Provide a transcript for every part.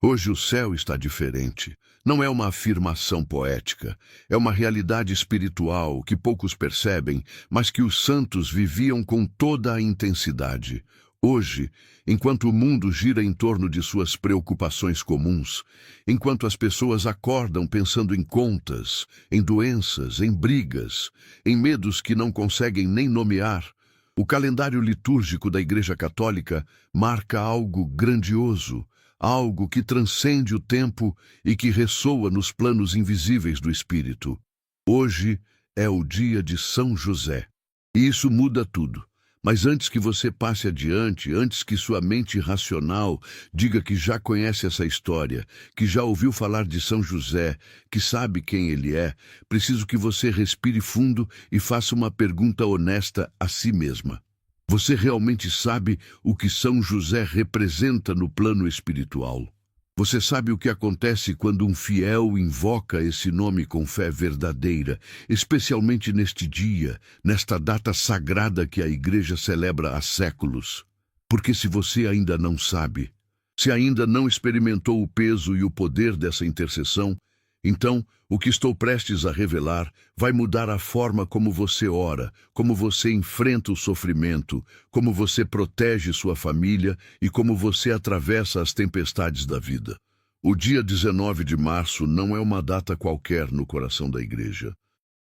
Hoje o céu está diferente. Não é uma afirmação poética, é uma realidade espiritual que poucos percebem, mas que os santos viviam com toda a intensidade. Hoje, enquanto o mundo gira em torno de suas preocupações comuns, enquanto as pessoas acordam pensando em contas, em doenças, em brigas, em medos que não conseguem nem nomear, o calendário litúrgico da Igreja Católica marca algo grandioso, algo que transcende o tempo e que ressoa nos planos invisíveis do Espírito. Hoje é o dia de São José. E isso muda tudo. Mas antes que você passe adiante, antes que sua mente racional diga que já conhece essa história, que já ouviu falar de São José, que sabe quem ele é, preciso que você respire fundo e faça uma pergunta honesta a si mesma. Você realmente sabe o que São José representa no plano espiritual? Você sabe o que acontece quando um fiel invoca esse nome com fé verdadeira, especialmente neste dia, nesta data sagrada que a Igreja celebra há séculos? Porque se você ainda não sabe, se ainda não experimentou o peso e o poder dessa intercessão, então o que estou prestes a revelar vai mudar a forma como você ora, como você enfrenta o sofrimento, como você protege sua família e como você atravessa as tempestades da vida. O dia 19 de março não é uma data qualquer no coração da Igreja.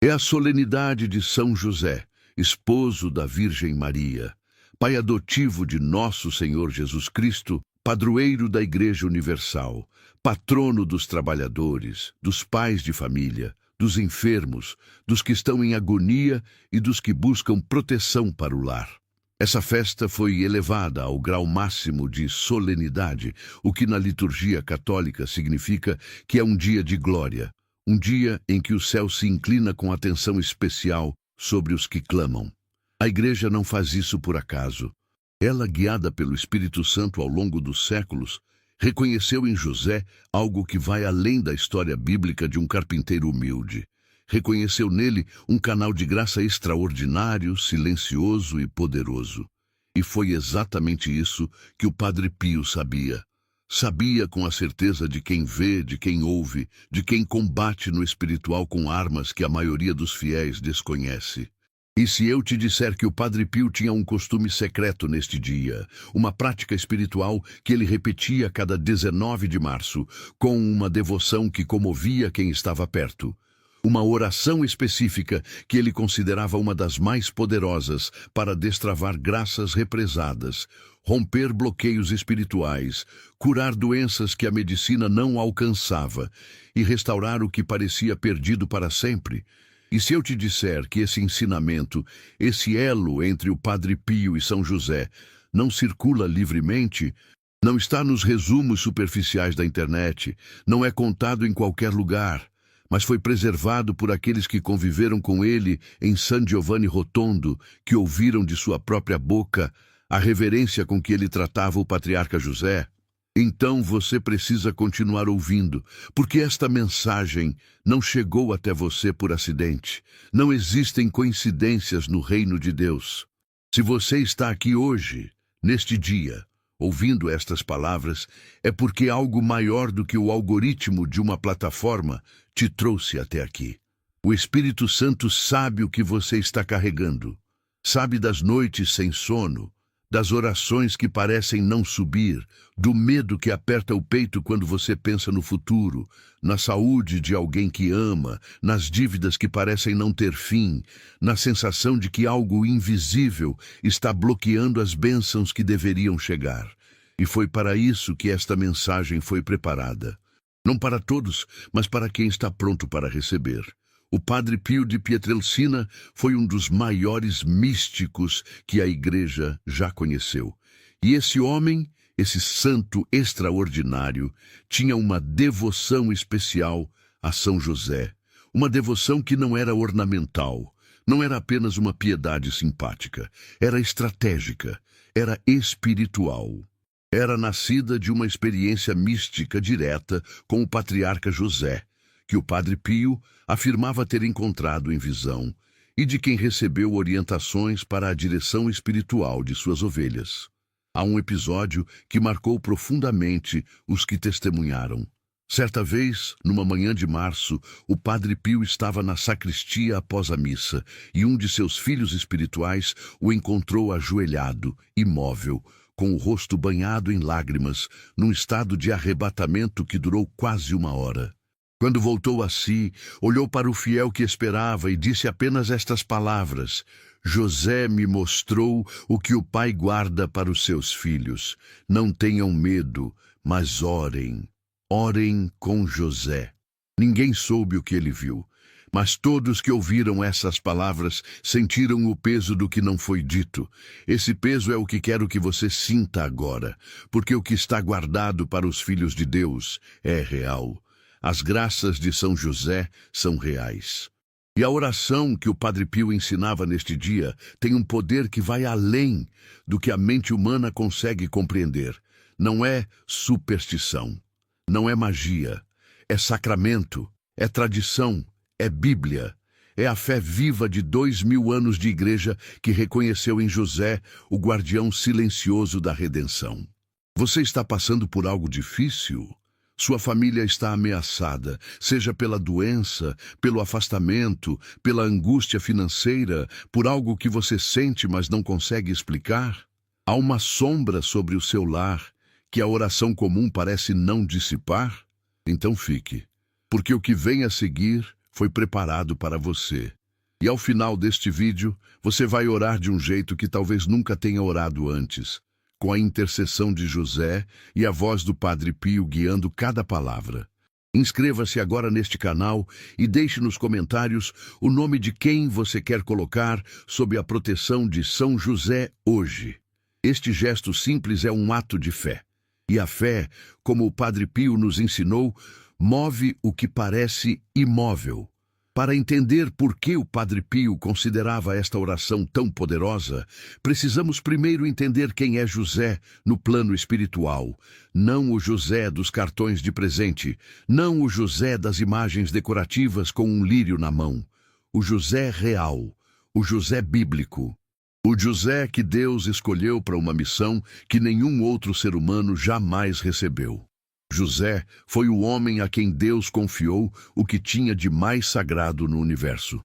É a solenidade de São José, esposo da Virgem Maria, pai adotivo de nosso Senhor Jesus Cristo, padroeiro da Igreja Universal, patrono dos trabalhadores, dos pais de família, dos enfermos, dos que estão em agonia e dos que buscam proteção para o lar. Essa festa foi elevada ao grau máximo de solenidade, o que na liturgia católica significa que é um dia de glória, um dia em que o céu se inclina com atenção especial sobre os que clamam. A Igreja não faz isso por acaso. Ela, guiada pelo Espírito Santo ao longo dos séculos, reconheceu em José algo que vai além da história bíblica de um carpinteiro humilde. Reconheceu nele um canal de graça extraordinário, silencioso e poderoso. E foi exatamente isso que o Padre Pio sabia. Sabia com a certeza de quem vê, de quem ouve, de quem combate no espiritual com armas que a maioria dos fiéis desconhece. E se eu te disser que o Padre Pio tinha um costume secreto neste dia, uma prática espiritual que ele repetia a cada 19 de março, com uma devoção que comovia quem estava perto, uma oração específica que ele considerava uma das mais poderosas para destravar graças represadas, romper bloqueios espirituais, curar doenças que a medicina não alcançava e restaurar o que parecia perdido para sempre. E se eu te disser que esse ensinamento, esse elo entre o Padre Pio e São José, não circula livremente, não está nos resumos superficiais da internet, não é contado em qualquer lugar, mas foi preservado por aqueles que conviveram com ele em San Giovanni Rotondo, que ouviram de sua própria boca a reverência com que ele tratava o patriarca José, então você precisa continuar ouvindo, porque esta mensagem não chegou até você por acidente. Não existem coincidências no reino de Deus. Se você está aqui hoje, neste dia, ouvindo estas palavras, é porque algo maior do que o algoritmo de uma plataforma te trouxe até aqui. O Espírito Santo sabe o que você está carregando, sabe das noites sem sono, das orações que parecem não subir, do medo que aperta o peito quando você pensa no futuro, na saúde de alguém que ama, nas dívidas que parecem não ter fim, na sensação de que algo invisível está bloqueando as bênçãos que deveriam chegar. E foi para isso que esta mensagem foi preparada. Não para todos, mas para quem está pronto para receber. O Padre Pio de Pietrelcina foi um dos maiores místicos que a Igreja já conheceu. E esse homem, esse santo extraordinário, tinha uma devoção especial a São José. Uma devoção que não era ornamental, não era apenas uma piedade simpática, era estratégica, era espiritual. Era nascida de uma experiência mística direta com o patriarca José, que o Padre Pio afirmava ter encontrado em visão e de quem recebeu orientações para a direção espiritual de suas ovelhas. Há um episódio que marcou profundamente os que testemunharam. Certa vez, numa manhã de março, o Padre Pio estava na sacristia após a missa e um de seus filhos espirituais o encontrou ajoelhado, imóvel, com o rosto banhado em lágrimas, num estado de arrebatamento que durou quase 1 hora. Quando voltou a si, olhou para o fiel que esperava e disse apenas estas palavras: José me mostrou o que o Pai guarda para os seus filhos. Não tenham medo, mas orem. Orem com José. Ninguém soube o que ele viu, mas todos que ouviram essas palavras sentiram o peso do que não foi dito. Esse peso é o que quero que você sinta agora, porque o que está guardado para os filhos de Deus é real. As graças de São José são reais. E a oração que o Padre Pio ensinava neste dia tem um poder que vai além do que a mente humana consegue compreender. Não é superstição. Não é magia, é sacramento, é tradição, é Bíblia. É a fé viva de 2000 anos de igreja que reconheceu em José o guardião silencioso da redenção. Você está passando por algo difícil? Sua família está ameaçada, seja pela doença, pelo afastamento, pela angústia financeira, por algo que você sente mas não consegue explicar? Há uma sombra sobre o seu lar que a oração comum parece não dissipar? Então fique, porque o que vem a seguir foi preparado para você. E ao final deste vídeo, você vai orar de um jeito que talvez nunca tenha orado antes, com a intercessão de José e a voz do Padre Pio guiando cada palavra. Inscreva-se agora neste canal e deixe nos comentários o nome de quem você quer colocar sob a proteção de São José hoje. Este gesto simples é um ato de fé. E a fé, como o Padre Pio nos ensinou, move o que parece imóvel. Para entender por que o Padre Pio considerava esta oração tão poderosa, precisamos primeiro entender quem é José no plano espiritual. Não o José dos cartões de presente, não o José das imagens decorativas com um lírio na mão. O José real, o José bíblico. O José que Deus escolheu para uma missão que nenhum outro ser humano jamais recebeu. José foi o homem a quem Deus confiou o que tinha de mais sagrado no universo: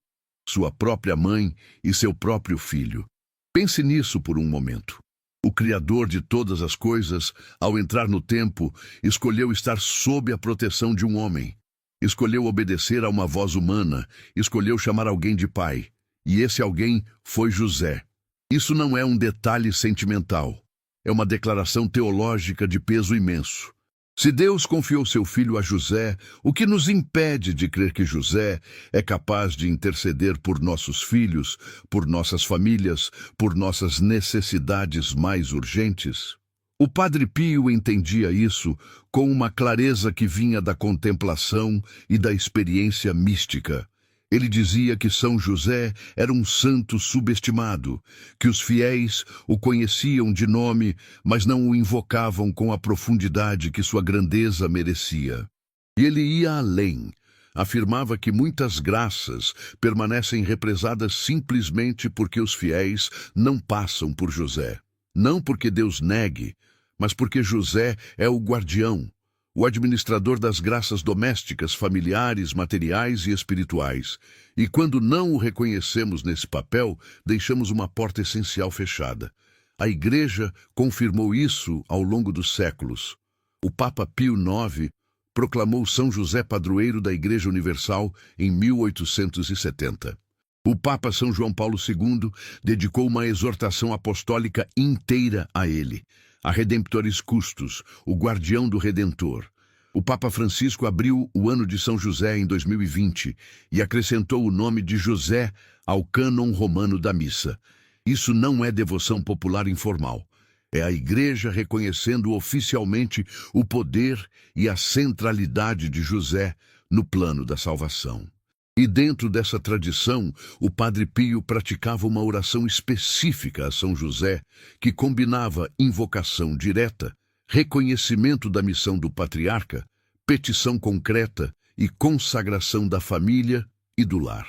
sua própria mãe e seu próprio filho. Pense nisso por um momento. O Criador de todas as coisas, ao entrar no tempo, escolheu estar sob a proteção de um homem. Escolheu obedecer a uma voz humana, escolheu chamar alguém de pai. E esse alguém foi José. Isso não é um detalhe sentimental. É uma declaração teológica de peso imenso. Se Deus confiou seu filho a José, o que nos impede de crer que José é capaz de interceder por nossos filhos, por nossas famílias, por nossas necessidades mais urgentes? O Padre Pio entendia isso com uma clareza que vinha da contemplação e da experiência mística. Ele dizia que São José era um santo subestimado, que os fiéis o conheciam de nome, mas não o invocavam com a profundidade que sua grandeza merecia. E ele ia além. Afirmava que muitas graças permanecem represadas simplesmente porque os fiéis não passam por José. Não porque Deus negue, mas porque José é o guardião, o administrador das graças domésticas, familiares, materiais e espirituais. E quando não o reconhecemos nesse papel, deixamos uma porta essencial fechada. A Igreja confirmou isso ao longo dos séculos. O Papa Pio IX proclamou São José padroeiro da Igreja Universal em 1870. O Papa São João Paulo II dedicou uma exortação apostólica inteira a ele: a Redemptoris Custos, o guardião do Redentor. O Papa Francisco abriu o ano de São José em 2020 e acrescentou o nome de José ao cânon romano da missa. Isso não é devoção popular informal. É a Igreja reconhecendo oficialmente o poder e a centralidade de José no plano da salvação. E dentro dessa tradição, o Padre Pio praticava uma oração específica a São José, que combinava invocação direta, reconhecimento da missão do patriarca, petição concreta e consagração da família e do lar.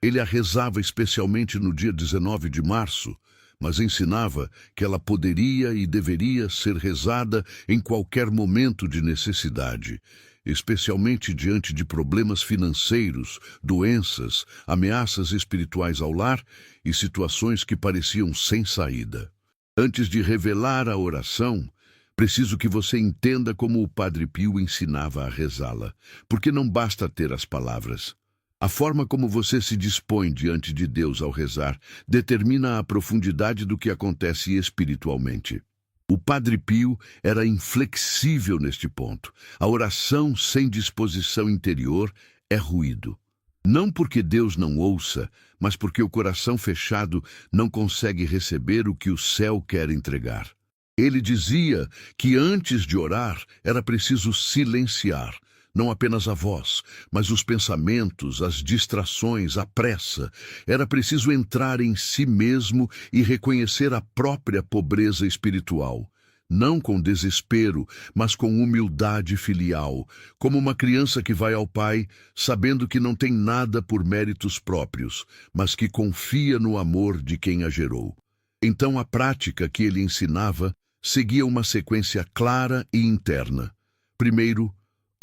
Ele a rezava especialmente no dia 19 de março, mas ensinava que ela poderia e deveria ser rezada em qualquer momento de necessidade, especialmente diante de problemas financeiros, doenças, ameaças espirituais ao lar e situações que pareciam sem saída. Antes de revelar a oração, preciso que você entenda como o Padre Pio ensinava a rezá-la, porque não basta ter as palavras. A forma como você se dispõe diante de Deus ao rezar determina a profundidade do que acontece espiritualmente. O Padre Pio era inflexível neste ponto. A oração sem disposição interior é ruído. Não porque Deus não ouça, mas porque o coração fechado não consegue receber o que o céu quer entregar. Ele dizia que antes de orar era preciso silenciar, não apenas a voz, mas os pensamentos, as distrações, a pressa. Era preciso entrar em si mesmo e reconhecer a própria pobreza espiritual. Não com desespero, mas com humildade filial, como uma criança que vai ao pai, sabendo que não tem nada por méritos próprios, mas que confia no amor de quem a gerou. Então a prática que ele ensinava seguia uma sequência clara e interna. Primeiro,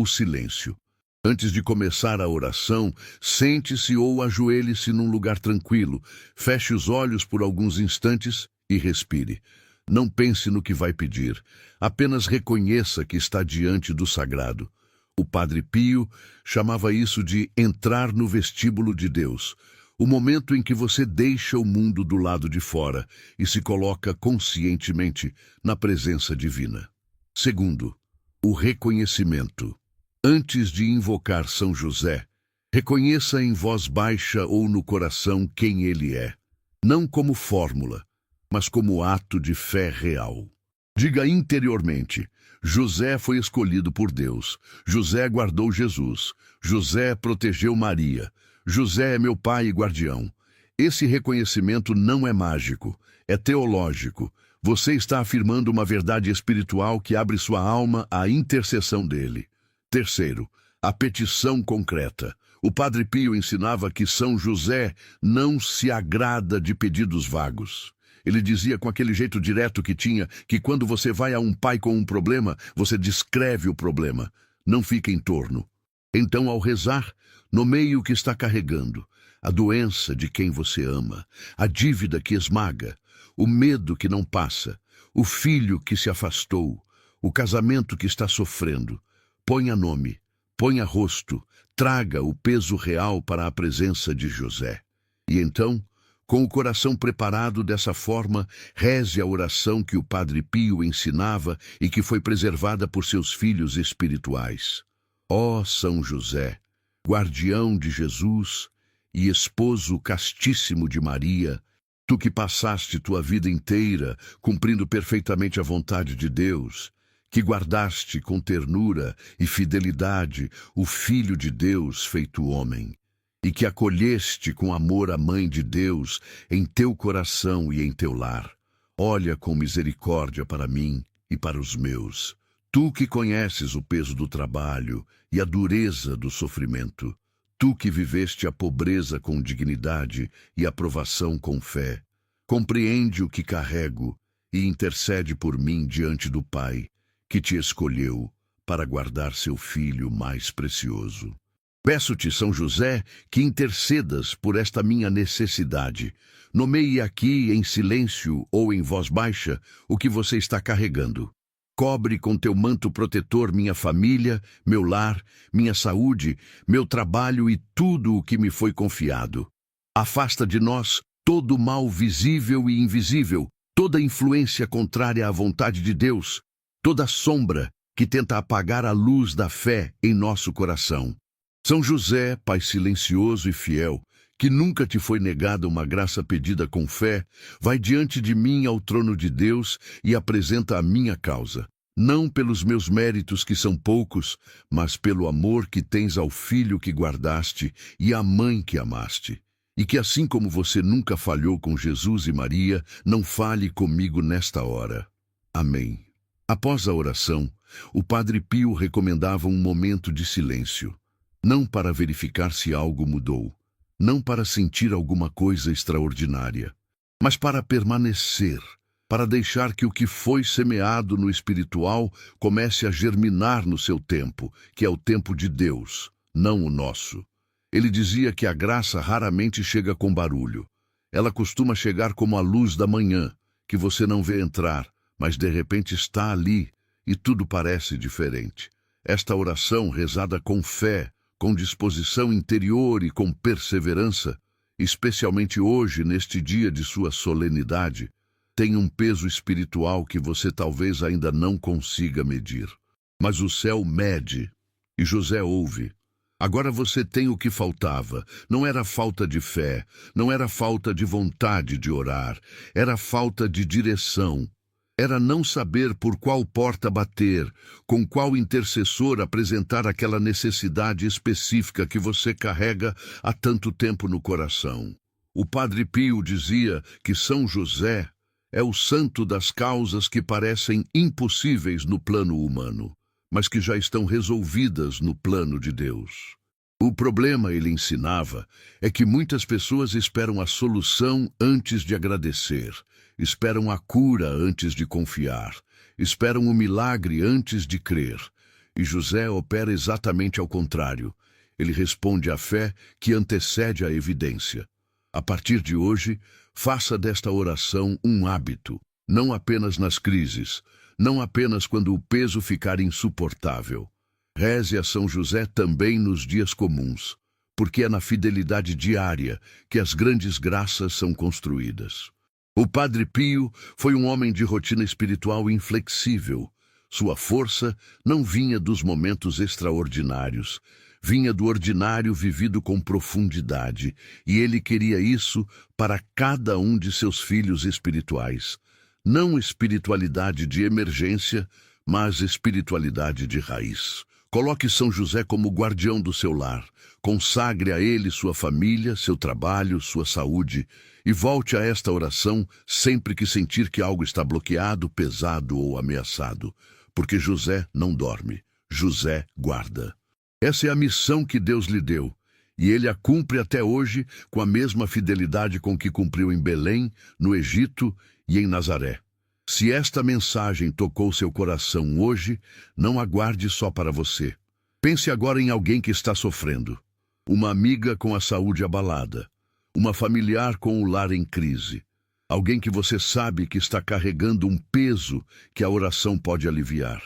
o silêncio. Antes de começar a oração, sente-se ou ajoelhe-se num lugar tranquilo, feche os olhos por alguns instantes e respire. Não pense no que vai pedir, apenas reconheça que está diante do sagrado. O Padre Pio chamava isso de entrar no vestíbulo de Deus, o momento em que você deixa o mundo do lado de fora e se coloca conscientemente na presença divina. Segundo, o reconhecimento. Antes de invocar São José, reconheça em voz baixa ou no coração quem ele é, não como fórmula, mas como ato de fé real. Diga interiormente: José foi escolhido por Deus, José guardou Jesus, José protegeu Maria, José é meu pai e guardião. Esse reconhecimento não é mágico, é teológico. Você está afirmando uma verdade espiritual que abre sua alma à intercessão dele. Terceiro, a petição concreta. O Padre Pio ensinava que São José não se agrada de pedidos vagos. Ele dizia com aquele jeito direto que tinha que quando você vai a um pai com um problema, você descreve o problema, não fica em torno. Então, ao rezar, nomeie o que está carregando, a doença de quem você ama, a dívida que esmaga, o medo que não passa, o filho que se afastou, o casamento que está sofrendo. Ponha nome, ponha rosto, traga o peso real para a presença de José. E então, com o coração preparado dessa forma, reze a oração que o Padre Pio ensinava e que foi preservada por seus filhos espirituais. Ó São José, guardião de Jesus e esposo castíssimo de Maria, tu que passaste tua vida inteira cumprindo perfeitamente a vontade de Deus, que guardaste com ternura e fidelidade o Filho de Deus feito homem, e que acolheste com amor a Mãe de Deus em teu coração e em teu lar. Olha com misericórdia para mim e para os meus. Tu que conheces o peso do trabalho e a dureza do sofrimento, tu que viveste a pobreza com dignidade e a provação com fé, compreende o que carrego e intercede por mim diante do Pai, que te escolheu para guardar seu Filho mais precioso. Peço-te, São José, que intercedas por esta minha necessidade. Nomeie aqui, em silêncio ou em voz baixa, o que você está carregando. Cobre com teu manto protetor minha família, meu lar, minha saúde, meu trabalho e tudo o que me foi confiado. Afasta de nós todo o mal visível e invisível, toda influência contrária à vontade de Deus, toda sombra que tenta apagar a luz da fé em nosso coração. São José, Pai silencioso e fiel, que nunca te foi negada uma graça pedida com fé, vai diante de mim ao trono de Deus e apresenta a minha causa, não pelos meus méritos que são poucos, mas pelo amor que tens ao filho que guardaste e à mãe que amaste. E que assim como você nunca falhou com Jesus e Maria, não falhe comigo nesta hora. Amém. Após a oração, o Padre Pio recomendava um momento de silêncio. Não para verificar se algo mudou, não para sentir alguma coisa extraordinária, mas para permanecer, para deixar que o que foi semeado no espiritual comece a germinar no seu tempo, que é o tempo de Deus, não o nosso. Ele dizia que a graça raramente chega com barulho. Ela costuma chegar como a luz da manhã, que você não vê entrar, mas de repente está ali e tudo parece diferente. Esta oração, rezada com fé, com disposição interior e com perseverança, especialmente hoje, neste dia de sua solenidade, tem um peso espiritual que você talvez ainda não consiga medir. Mas o céu mede, e José ouve. Agora você tem o que faltava. Não era falta de fé, não era falta de vontade de orar, era falta de direção. Era não saber por qual porta bater, com qual intercessor apresentar aquela necessidade específica que você carrega há tanto tempo no coração. O Padre Pio dizia que São José é o santo das causas que parecem impossíveis no plano humano, mas que já estão resolvidas no plano de Deus. O problema, ele ensinava, é que muitas pessoas esperam a solução antes de agradecer, esperam a cura antes de confiar, esperam o milagre antes de crer. E José opera exatamente ao contrário. Ele responde à fé que antecede a evidência. A partir de hoje, faça desta oração um hábito, não apenas nas crises, não apenas quando o peso ficar insuportável. Reze a São José também nos dias comuns, porque é na fidelidade diária que as grandes graças são construídas. O Padre Pio foi um homem de rotina espiritual inflexível. Sua força não vinha dos momentos extraordinários, vinha do ordinário vivido com profundidade, e ele queria isso para cada um de seus filhos espirituais. Não espiritualidade de emergência, mas espiritualidade de raiz. Coloque São José como guardião do seu lar. Consagre a ele sua família, seu trabalho, sua saúde, e volte a esta oração sempre que sentir que algo está bloqueado, pesado ou ameaçado. Porque José não dorme, José guarda. Essa é a missão que Deus lhe deu, e ele a cumpre até hoje com a mesma fidelidade com que cumpriu em Belém, no Egito e em Nazaré. Se esta mensagem tocou seu coração hoje, não aguarde só para você. Pense agora em alguém que está sofrendo. Uma amiga com a saúde abalada. Uma familiar com o lar em crise. Alguém que você sabe que está carregando um peso que a oração pode aliviar.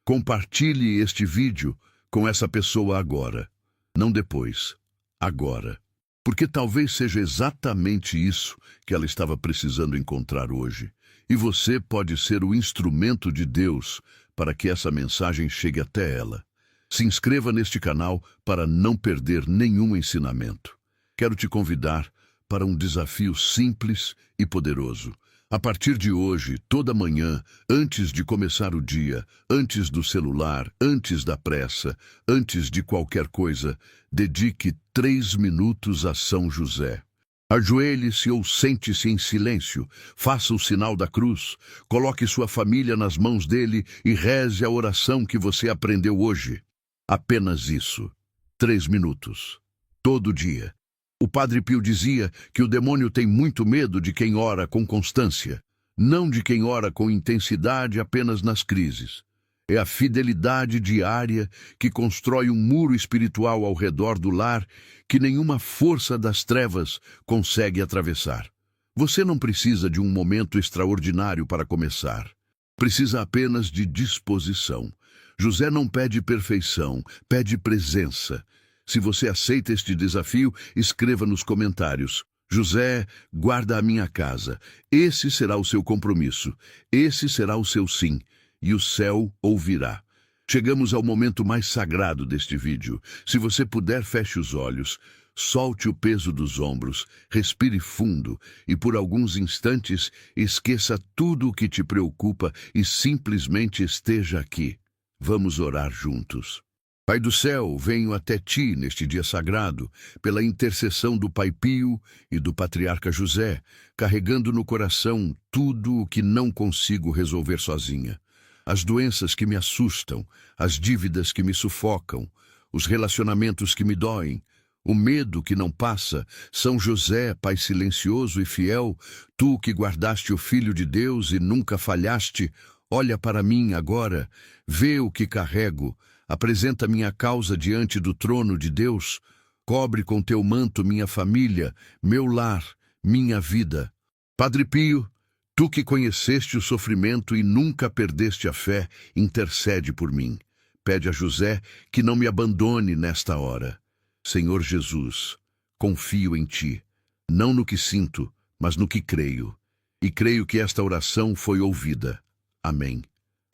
Compartilhe este vídeo com essa pessoa agora, não depois, agora. Porque talvez seja exatamente isso que ela estava precisando encontrar hoje. E você pode ser o instrumento de Deus para que essa mensagem chegue até ela. Se inscreva neste canal para não perder nenhum ensinamento. Quero te convidar para um desafio simples e poderoso. A partir de hoje, toda manhã, antes de começar o dia, antes do celular, antes da pressa, antes de qualquer coisa, dedique 3 minutos a São José. Ajoelhe-se ou sente-se em silêncio, faça o sinal da cruz, coloque sua família nas mãos dele e reze a oração que você aprendeu hoje. Apenas isso. 3 minutos. Todo dia. O Padre Pio dizia que o demônio tem muito medo de quem ora com constância, não de quem ora com intensidade apenas nas crises. É a fidelidade diária que constrói um muro espiritual ao redor do lar que nenhuma força das trevas consegue atravessar. Você não precisa de um momento extraordinário para começar. Precisa apenas de disposição. José não pede perfeição, pede presença. Se você aceita este desafio, escreva nos comentários: José, guarda a minha casa. Esse será o seu compromisso. Esse será o seu sim. E o céu ouvirá. Chegamos ao momento mais sagrado deste vídeo. Se você puder, feche os olhos. Solte o peso dos ombros, respire fundo e por alguns instantes esqueça tudo o que te preocupa e simplesmente esteja aqui. Vamos orar juntos. Pai do céu, venho até ti neste dia sagrado, pela intercessão do Pai Pio e do Patriarca José, carregando no coração tudo o que não consigo resolver sozinha. As doenças que me assustam, as dívidas que me sufocam, os relacionamentos que me doem, O medo que não passa, São José, Pai silencioso e fiel, tu que guardaste o Filho de Deus e nunca falhaste, olha para mim agora, vê o que carrego, apresenta minha causa diante do trono de Deus, cobre com teu manto minha família, meu lar, minha vida. Padre Pio, tu que conheceste o sofrimento e nunca perdeste a fé, intercede por mim. Pede a José que não me abandone nesta hora. Senhor Jesus, confio em ti, não no que sinto, mas no que creio. E creio que esta oração foi ouvida. Amém.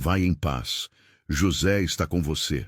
Vai em paz. José está com você.